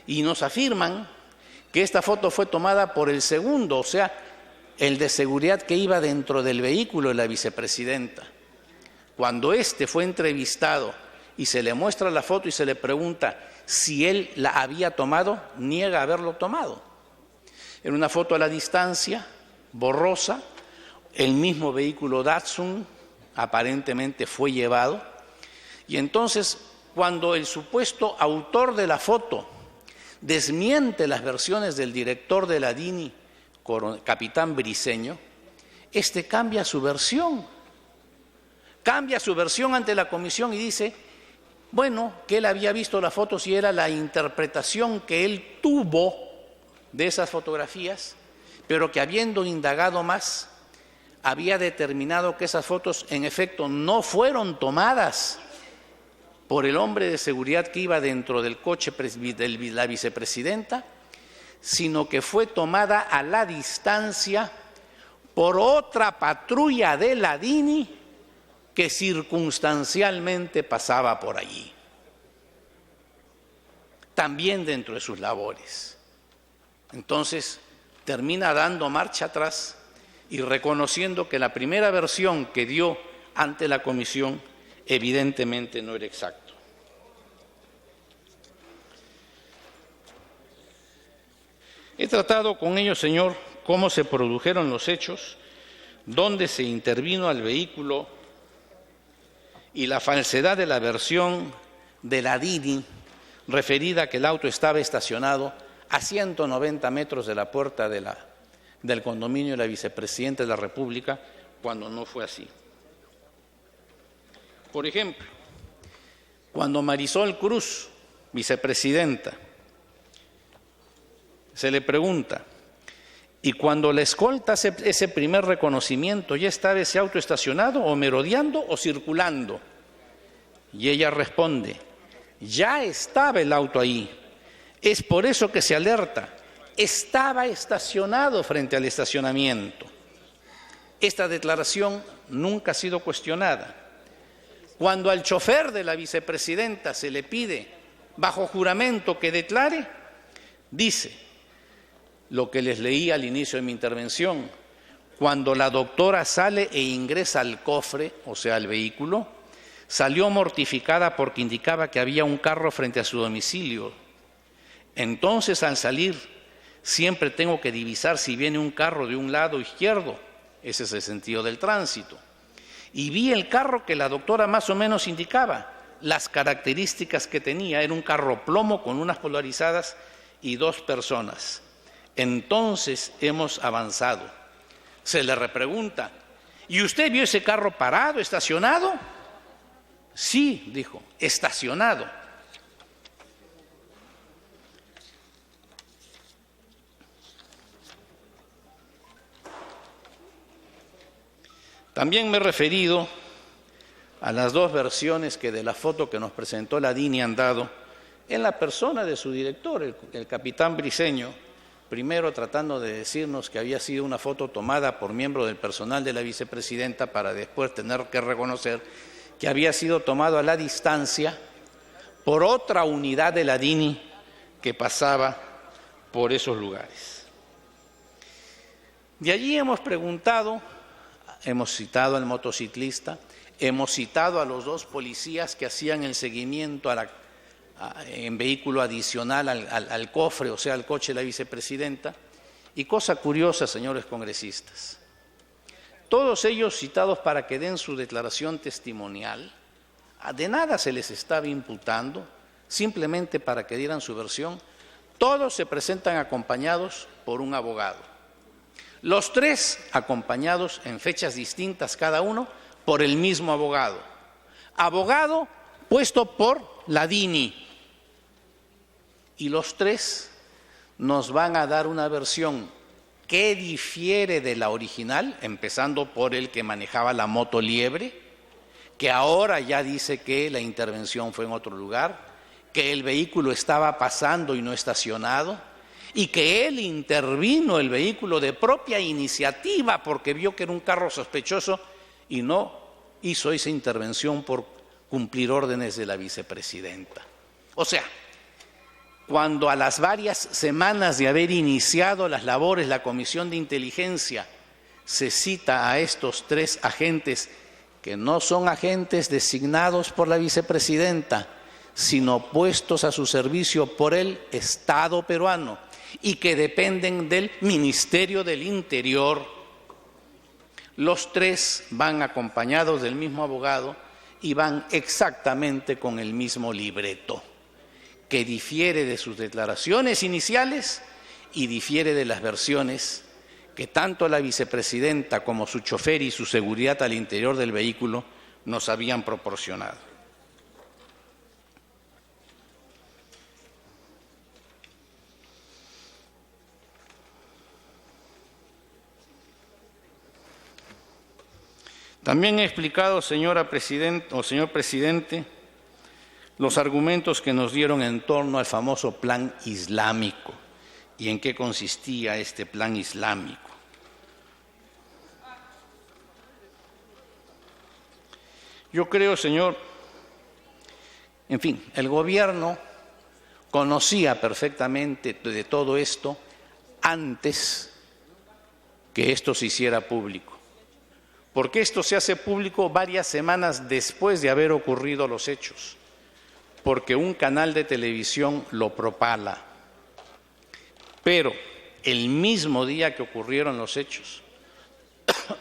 y nos afirman que esta foto fue tomada por el segundo, o sea, el de seguridad que iba dentro del vehículo de la vicepresidenta. Cuando éste fue entrevistado y se le muestra la foto y se le pregunta si él la había tomado, niega haberlo tomado. Era una foto a la distancia, borrosa, el mismo vehículo Datsun aparentemente fue llevado, y entonces cuando el supuesto autor de la foto desmiente las versiones del director de la DINI, capitán Briceño, este cambia su versión ante la comisión y dice, bueno, que él había visto las fotos y era la interpretación que él tuvo de esas fotografías, pero que habiendo indagado más, había determinado que esas fotos en efecto no fueron tomadas por el hombre de seguridad que iba dentro del coche de la vicepresidenta, sino que fue tomada a la distancia por otra patrulla de la DINI que circunstancialmente pasaba por allí, también dentro de sus labores. Entonces termina dando marcha atrás y reconociendo que la primera versión que dio ante la comisión evidentemente no era exacto. He tratado con ellos, señor, cómo se produjeron los hechos, dónde se intervino al vehículo y la falsedad de la versión de la DINI referida a que el auto estaba estacionado a 190 metros de la puerta del condominio de la vicepresidenta de la República, cuando no fue así. Por ejemplo, cuando Marisol Cruz, vicepresidenta, se le pregunta, y cuando la escolta hace ese primer reconocimiento, ¿ya estaba ese auto estacionado o merodeando o circulando? Y ella responde, ya estaba el auto ahí, es por eso que se alerta, estaba estacionado frente al estacionamiento. Esta declaración nunca ha sido cuestionada. Cuando al chofer de la vicepresidenta se le pide bajo juramento que declare, dice lo que les leí al inicio de mi intervención: cuando la doctora sale e ingresa al cofre, o sea, al vehículo, salió mortificada porque indicaba que había un carro frente a su domicilio. Entonces, al salir, siempre tengo que divisar si viene un carro de un lado izquierdo, ese es el sentido del tránsito. Y vi el carro que la doctora más o menos indicaba, las características que tenía, era un carro plomo con unas polarizadas y 2 personas. Entonces hemos avanzado. Se le repregunta, ¿y usted vio ese carro parado, estacionado? Sí, dijo, estacionado. También me he referido a las 2 versiones que de la foto que nos presentó la DINI han dado en la persona de su director, el capitán Briceño, primero tratando de decirnos que había sido una foto tomada por miembro del personal de la vicepresidenta para después tener que reconocer que había sido tomado a la distancia por otra unidad de la DINI que pasaba por esos lugares. De allí hemos preguntado, hemos citado al motociclista, hemos citado a los 2 policías que hacían el seguimiento en vehículo adicional al cofre, o sea, al coche de la vicepresidenta. Y cosa curiosa, señores congresistas, todos ellos citados para que den su declaración testimonial, de nada se les estaba imputando, simplemente para que dieran su versión, todos se presentan acompañados por un abogado. Los 3 acompañados en fechas distintas cada uno por el mismo abogado. Abogado puesto por la DINI. Y los 3 nos van a dar una versión que difiere de la original, empezando por el que manejaba la moto liebre, que ahora ya dice que la intervención fue en otro lugar, que el vehículo estaba pasando y no estacionado, y que él intervino el vehículo de propia iniciativa porque vio que era un carro sospechoso y no hizo esa intervención por cumplir órdenes de la vicepresidenta. O sea, cuando a las varias semanas de haber iniciado las labores la Comisión de Inteligencia se cita a estos 3 agentes que no son agentes designados por la vicepresidenta, sino puestos a su servicio por el Estado peruano y que dependen del Ministerio del Interior, los 3 van acompañados del mismo abogado y van exactamente con el mismo libreto, que difiere de sus declaraciones iniciales y difiere de las versiones que tanto la vicepresidenta como su chofer y su seguridad al interior del vehículo nos habían proporcionado. También he explicado, señor presidente, los argumentos que nos dieron en torno al famoso plan islámico y en qué consistía este plan islámico. Yo creo, señor, en fin, el gobierno conocía perfectamente de todo esto antes que esto se hiciera público, porque esto se hace público varias semanas después de haber ocurrido los hechos, porque un canal de televisión lo propala. Pero el mismo día que ocurrieron los hechos,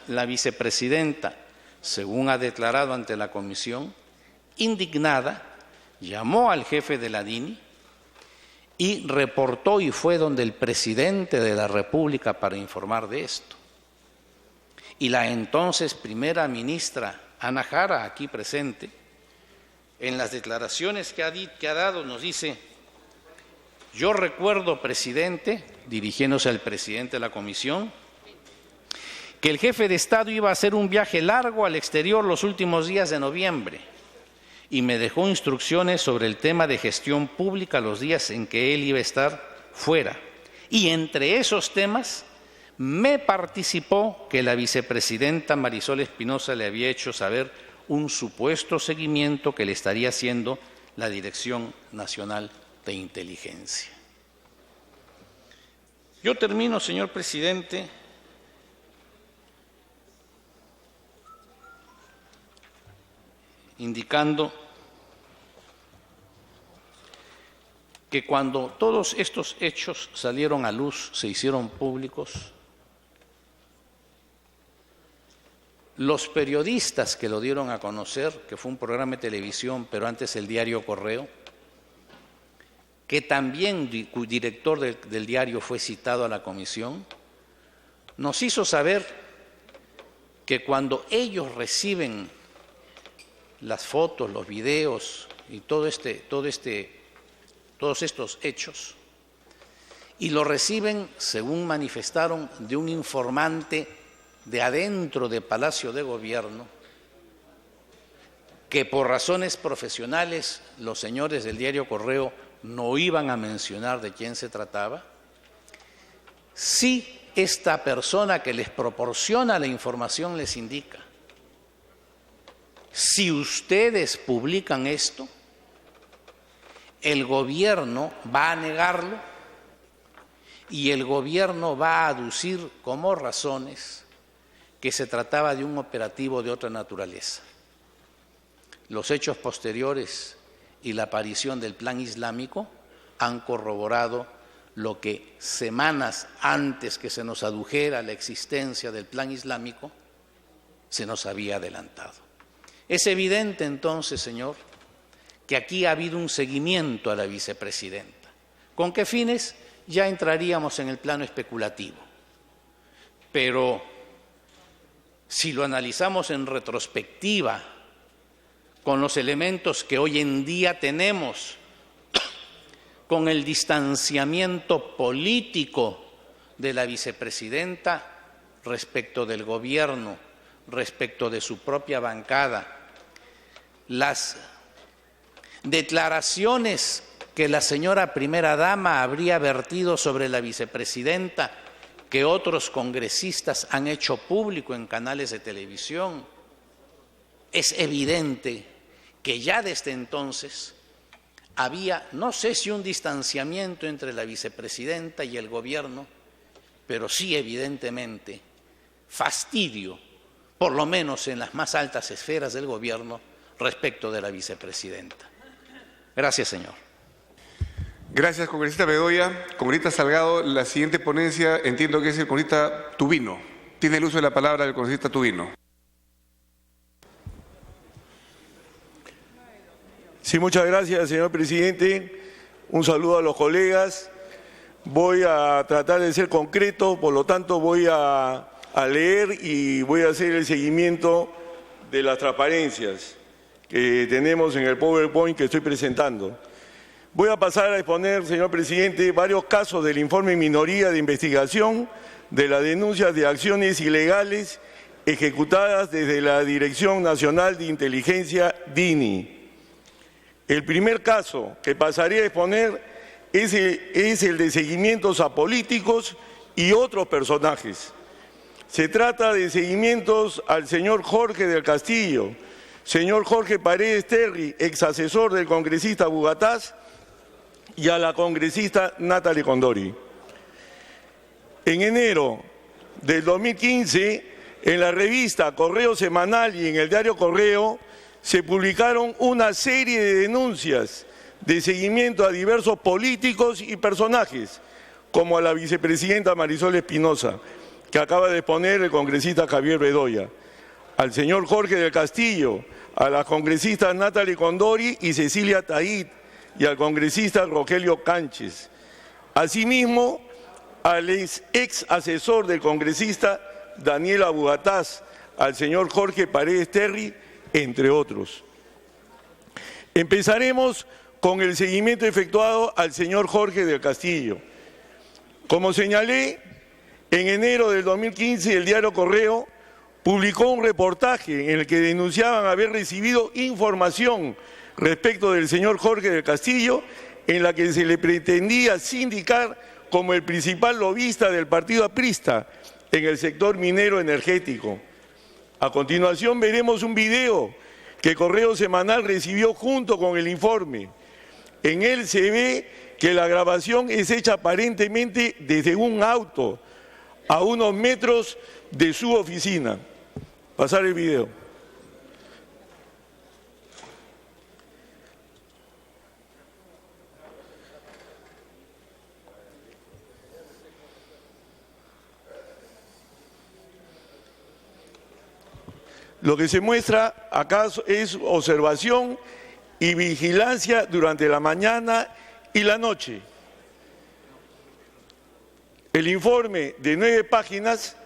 la vicepresidenta, según ha declarado ante la comisión, indignada, llamó al jefe de la DINI y reportó y fue donde el presidente de la República para informar de esto. Y la entonces primera ministra Ana Jara, aquí presente, en las declaraciones que ha dado nos dice: yo recuerdo, presidente, dirigiéndose al presidente de la comisión, que el jefe de Estado iba a hacer un viaje largo al exterior los últimos días de noviembre y me dejó instrucciones sobre el tema de gestión pública los días en que él iba a estar fuera. Y entre esos temas me participó que la vicepresidenta Marisol Espinosa le había hecho saber un supuesto seguimiento que le estaría haciendo la Dirección Nacional de Inteligencia. Yo termino, señor presidente, indicando que cuando todos estos hechos salieron a luz, se hicieron públicos, los periodistas que lo dieron a conocer, que fue un programa de televisión, pero antes el diario Correo, que también cuyo director del diario fue citado a la comisión, nos hizo saber que cuando ellos reciben las fotos, los videos y todos estos hechos, y lo reciben, según manifestaron, de un informante de adentro de Palacio de Gobierno, que por razones profesionales los señores del diario Correo no iban a mencionar de quién se trataba, si esta persona que les proporciona la información les indica: si ustedes publican esto, el gobierno va a negarlo y el gobierno va a aducir como razones que se trataba de un operativo de otra naturaleza. Los hechos posteriores y la aparición del plan islámico han corroborado lo que semanas antes que se nos adujera la existencia del plan islámico se nos había adelantado. Es evidente entonces, señor, que aquí ha habido un seguimiento a la vicepresidenta. ¿Con qué fines? Ya entraríamos en el plano especulativo. Pero si lo analizamos en retrospectiva, con los elementos que hoy en día tenemos, con el distanciamiento político de la vicepresidenta respecto del gobierno, respecto de su propia bancada, las declaraciones que la señora primera dama habría vertido sobre la vicepresidenta, que otros congresistas han hecho público en canales de televisión, es evidente que ya desde entonces había, no sé si un distanciamiento entre la vicepresidenta y el gobierno, pero sí evidentemente fastidio, por lo menos en las más altas esferas del gobierno, respecto de la vicepresidenta. Gracias, señor. Gracias, congresista Bedoya. Congresista Salgado, la siguiente ponencia entiendo que es el congresista Tubino. Tiene el uso de la palabra el congresista Tubino. Sí, muchas gracias, señor presidente. Un saludo a los colegas. Voy a tratar de ser concreto, por lo tanto voy a leer y voy a hacer el seguimiento de las transparencias que tenemos en el PowerPoint que estoy presentando. Voy a pasar a exponer, señor presidente, varios casos del informe minoría de investigación de las denuncias de acciones ilegales ejecutadas desde la Dirección Nacional de Inteligencia, DINI. El primer caso que pasaré a exponer es el de seguimientos a políticos y otros personajes. Se trata de seguimientos al señor Jorge del Castillo, señor Jorge Paredes Terry, ex asesor del congresista Bugatás, y a la congresista Natalie Condori. En enero del 2015, en la revista Correo Semanal y en el diario Correo, se publicaron una serie de denuncias de seguimiento a diversos políticos y personajes, como a la vicepresidenta Marisol Espinosa, que acaba de exponer el congresista Javier Bedoya, al señor Jorge del Castillo, a las congresistas Natalie Condori y Cecilia Taid, y al congresista Rogelio Cánchez. Asimismo, al ex asesor del congresista Daniela Bugatás, al señor Jorge Paredes Terry, entre otros. Empezaremos con el seguimiento efectuado al señor Jorge del Castillo. Como señalé, en enero del 2015 el diario Correo publicó un reportaje en el que denunciaban haber recibido información respecto del señor Jorge del Castillo, en la que se le pretendía sindicar como el principal lobista del partido aprista en el sector minero energético. A continuación veremos un video que Correo Semanal recibió junto con el informe. En él se ve que la grabación es hecha aparentemente desde un auto, a unos metros de su oficina. Pasar el video. Lo que se muestra acá es observación y vigilancia durante la mañana y la noche. El informe de 9 páginas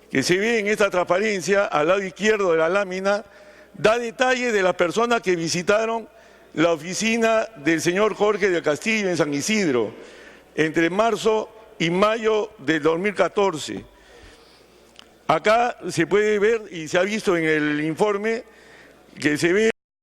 que se ve en esta transparencia al lado izquierdo de la lámina da detalles de las personas que visitaron la oficina del señor Jorge del Castillo en San Isidro entre marzo y mayo del 2014. Acá se puede ver y se ha visto en el informe que se ve